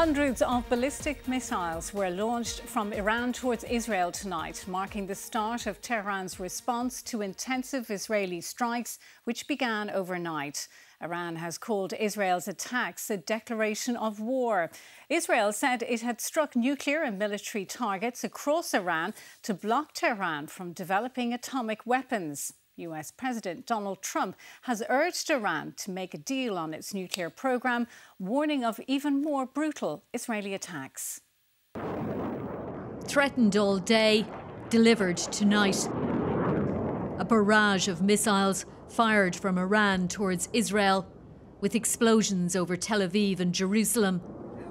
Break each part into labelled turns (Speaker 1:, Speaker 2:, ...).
Speaker 1: Hundreds of ballistic missiles were launched from Iran towards Israel tonight, marking the start of Tehran's response to intensive Israeli strikes, which began overnight. Iran has called Israel's attacks a declaration of war. Israel said it had struck nuclear and military targets across Iran to block Tehran from developing atomic weapons. US President Donald Trump has urged Iran to make a deal on its nuclear program, warning of even more brutal Israeli attacks.
Speaker 2: Threatened all day, delivered tonight. A barrage of missiles fired from Iran towards Israel, with explosions over Tel Aviv and Jerusalem,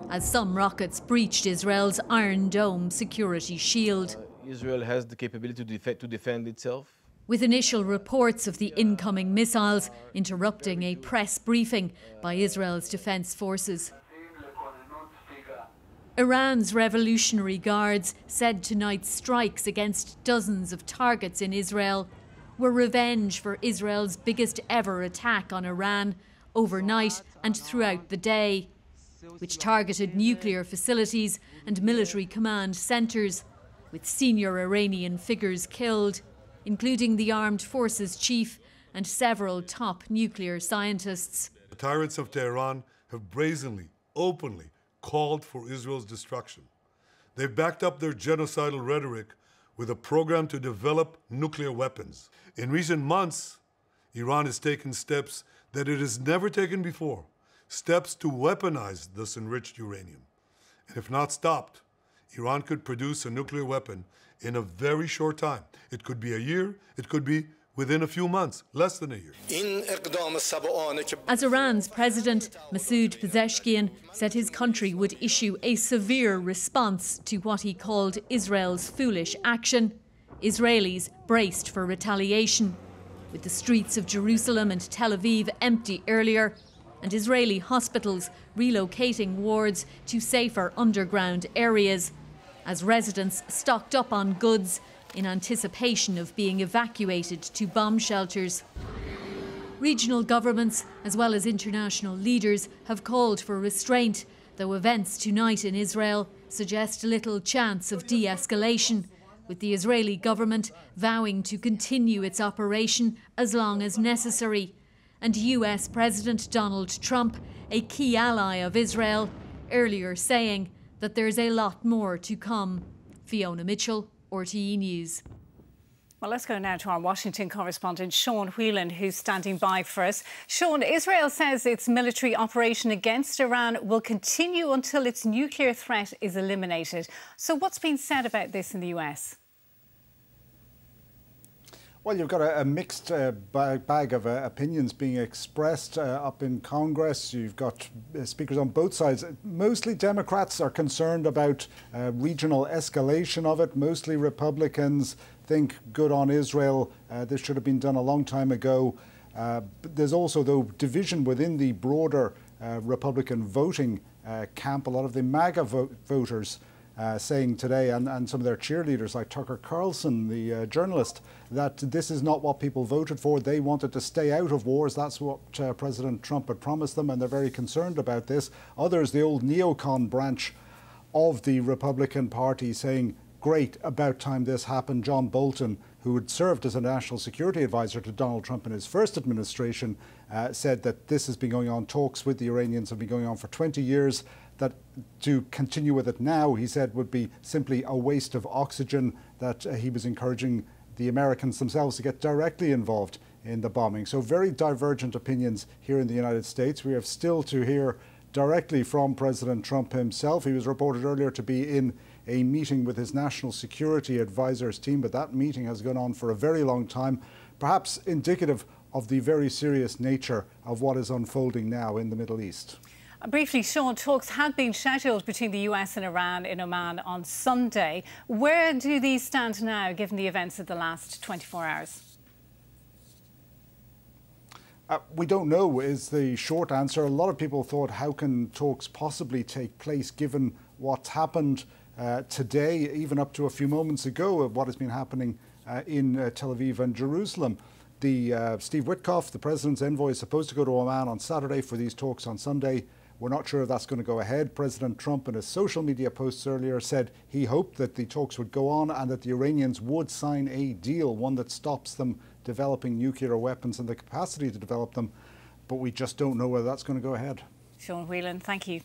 Speaker 2: as some rockets breached Israel's Iron Dome security shield.
Speaker 3: Israel has the capability to defend itself.
Speaker 2: With initial reports of the incoming missiles interrupting a press briefing by Israel's defence forces. Iran's Revolutionary Guards said tonight's strikes against dozens of targets in Israel were revenge for Israel's biggest ever attack on Iran overnight and throughout the day, which targeted nuclear facilities and military command centres, with senior Iranian figures killed, including the armed forces chief and several top nuclear scientists.
Speaker 4: The tyrants of Tehran have brazenly, openly called for Israel's destruction. They've backed up their genocidal rhetoric with a program to develop nuclear weapons. In recent months, Iran has taken steps that it has never taken before, steps to weaponize this enriched uranium. And if not stopped, Iran could produce a nuclear weapon in a very short time. It could be a year, it could be within a few months, less than a year.
Speaker 2: As Iran's president, Masoud Pezeshkian, said his country would issue a severe response to what he called Israel's foolish action, Israelis braced for retaliation, with the streets of Jerusalem and Tel Aviv empty earlier, and Israeli hospitals relocating wards to safer underground areas, as residents stocked up on goods in anticipation of being evacuated to bomb shelters. Regional governments, as well as international leaders, have called for restraint, though events tonight in Israel suggest little chance of de-escalation, with the Israeli government vowing to continue its operation as long as necessary, and US President Donald Trump, a key ally of Israel, earlier saying that there's a lot more to come. Fiona Mitchell, RTE News.
Speaker 1: Well, let's go now to our Washington correspondent, Sean Whelan, who's standing by for us. Sean, Israel says its military operation against Iran will continue until its nuclear threat is eliminated. So what's been said about this in the US?
Speaker 5: Well, you've got a mixed bag of opinions being expressed up in Congress. You've got speakers on both sides. Mostly Democrats are concerned about regional escalation of it. Mostly Republicans think good on Israel. This should have been done a long time ago. But there's also, though, division within the broader Republican voting camp. A lot of the MAGA voters saying today, and some of their cheerleaders like Tucker Carlson, the journalist, that this is not what people voted for. They wanted to stay out of wars. That's what President Trump had promised them, and they're very concerned about this. Others, the old neocon branch of the Republican Party, saying, great, about time this happened. John Bolton, who had served as a national security advisor to Donald Trump in his first administration, said that this has been going on, talks with the Iranians have been going on for 20 years, that to continue with it now, he said, would be simply a waste of oxygen, that he was encouraging the Americans themselves to get directly involved in the bombing. So very divergent opinions here in the United States. We have still to hear directly from President Trump himself. He was reported earlier to be in a meeting with his national security advisors team, but that meeting has gone on for a very long time, perhaps indicative of the very serious nature of what is unfolding now in the Middle East.
Speaker 1: Briefly, Sean, talks had been scheduled between the US and Iran in Oman on Sunday. Where do these stand now, given the events of the last 24 hours?
Speaker 5: We don't know is the short answer. A lot of people thought, how can talks possibly take place given what's happened today, even up to a few moments ago, of what has been happening in Tel Aviv and Jerusalem. Steve Witkoff, the president's envoy, is supposed to go to Oman on Saturday for these talks on Sunday. We're not sure if that's going to go ahead. President Trump, in his social media posts earlier, said he hoped that the talks would go on and that the Iranians would sign a deal, one that stops them developing nuclear weapons and the capacity to develop them. But we just don't know whether that's going to go ahead.
Speaker 1: Sean Whelan, thank you.